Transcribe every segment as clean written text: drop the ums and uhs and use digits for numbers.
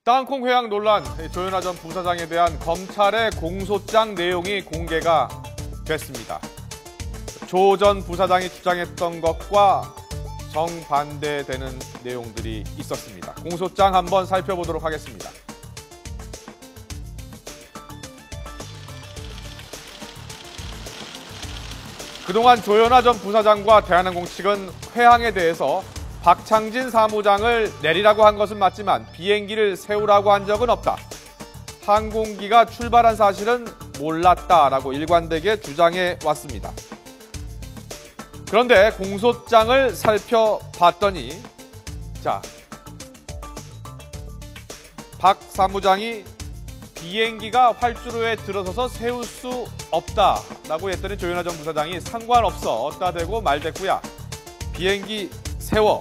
땅콩 회항 논란, 조현아 전 부사장에 대한 검찰의 공소장 내용이 공개가 됐습니다. 조 전 부사장이 주장했던 것과 정반대되는 내용들이 있었습니다. 공소장 한번 살펴보도록 하겠습니다. 그동안 조현아 전 부사장과 대한항공 측은 회항에 대해서 박창진 사무장을 내리라고 한 것은 맞지만 비행기를 세우라고 한 적은 없다. 항공기가 출발한 사실은 몰랐다라고 일관되게 주장해 왔습니다. 그런데 공소장을 살펴봤더니 박 사무장이 비행기가 활주로에 들어서서 세울 수 없다라고 했더니 조현아 전 부사장이 상관없어. 어따 대고 말대꾸야. 비행기 세워.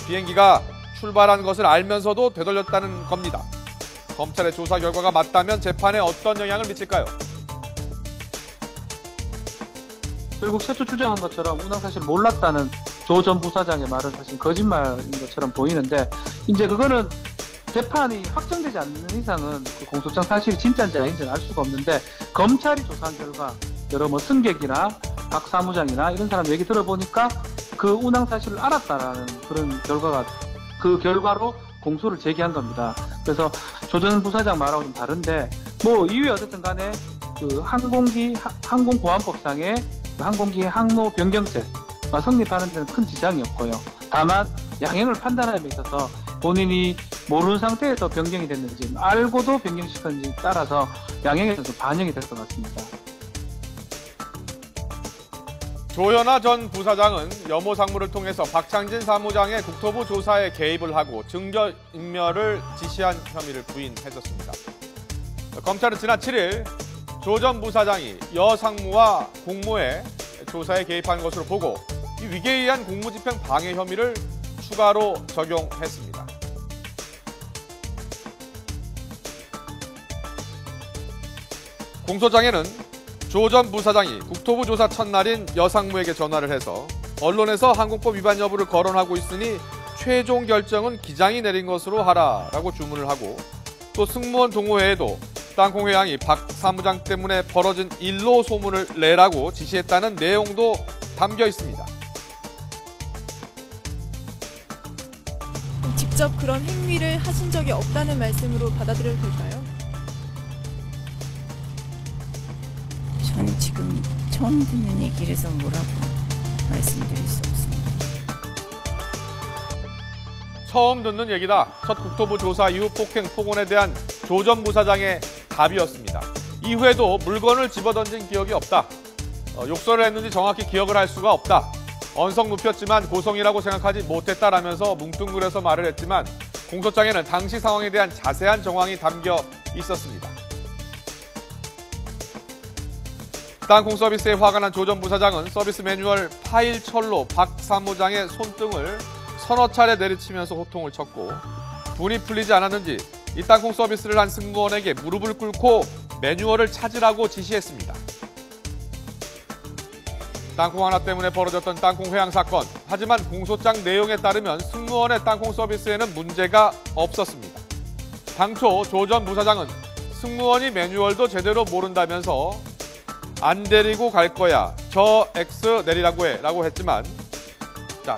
비행기가 출발한 것을 알면서도 되돌렸다는 겁니다. 검찰의 조사 결과가 맞다면 재판에 어떤 영향을 미칠까요? 결국 최초 주장한 것처럼 운항사실 몰랐다는 조 전 부사장의 말은 사실 거짓말인 것처럼 보이는데, 이제 그거는 재판이 확정되지 않는 이상은 그 공소장 사실이 진짜인지 아닌지는 알 수가 없는데, 검찰이 조사한 결과 여러 승객이나 박 사무장이나 이런 사람 얘기 들어보니까 그 운항 사실을 알았다라는 그런 그 결과로 공소를 제기한 겁니다. 그래서 조 전 부사장 말하고 좀 다른데, 이후에 어쨌든 간에 그 항공보안법상의 항공기 항로 변경죄가 성립하는 데는 큰 지장이 없고요. 다만 양형을 판단함에 있어서 본인이 모르는 상태에서 변경이 됐는지 알고도 변경시켰는지 따라서 양형에서 좀 반영이 될 것 같습니다. 조현아 전 부사장은 여모 상무를 통해서 박창진 사무장의 국토부 조사에 개입을 하고 증거인멸을 지시한 혐의를 부인했었습니다. 검찰은 지난 7일 조 전 부사장이 여 상무와 공모의 조사에 개입한 것으로 보고 이 위계에 의한 공무집행 방해 혐의를 추가로 적용했습니다. 공소장에는 조 전 부사장이 국토부 조사 첫날인 여 상무에게 전화를 해서 언론에서 항공법 위반 여부를 거론하고 있으니 최종 결정은 기장이 내린 것으로 하라라고 주문을 하고, 또 승무원 동호회에도 땅콩 회항이 박 사무장 때문에 벌어진 일로 소문을 내라고 지시했다는 내용도 담겨 있습니다. 직접 그런 행위를 하신 적이 없다는 말씀으로 받아들여도 될까요? 저는 지금 처음 듣는 얘기라서 뭐라고 말씀드릴 수 없습니다. 처음 듣는 얘기다. 첫 국토부 조사 이후 폭행, 폭언에 대한 조 전 부사장의 답이었습니다. 이후에도 물건을 집어던진 기억이 없다. 욕설을 했는지 정확히 기억을 할 수가 없다. 언성 높였지만 고성이라고 생각하지 못했다라면서 뭉뚱그려서 말을 했지만 공소장에는 당시 상황에 대한 자세한 정황이 담겨 있었습니다. 땅콩 서비스에 화가 난 조 전 부사장은 서비스 매뉴얼 파일철로 박 사무장의 손등을 서너 차례 내리치면서 호통을 쳤고, 분이 풀리지 않았는지 이 땅콩 서비스를 한 승무원에게 무릎을 꿇고 매뉴얼을 찾으라고 지시했습니다. 땅콩 하나 때문에 벌어졌던 땅콩 회항 사건. 하지만 공소장 내용에 따르면 승무원의 땅콩 서비스에는 문제가 없었습니다. 당초 조 전 부사장은 승무원이 매뉴얼도 제대로 모른다면서 안 데리고 갈 거야. 저 X 내리라고 해. 라고 했지만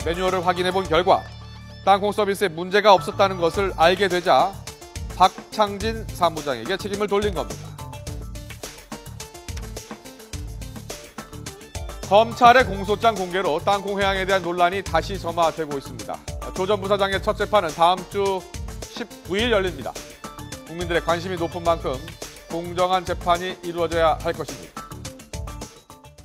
매뉴얼을 확인해 본 결과 땅콩 서비스에 문제가 없었다는 것을 알게 되자 박창진 사무장에게 책임을 돌린 겁니다. 검찰의 공소장 공개로 땅콩 회항에 대한 논란이 다시 점화되고 있습니다. 조 전 부사장의 첫 재판은 다음 주 19일 열립니다. 국민들의 관심이 높은 만큼 공정한 재판이 이루어져야 할 것입니다.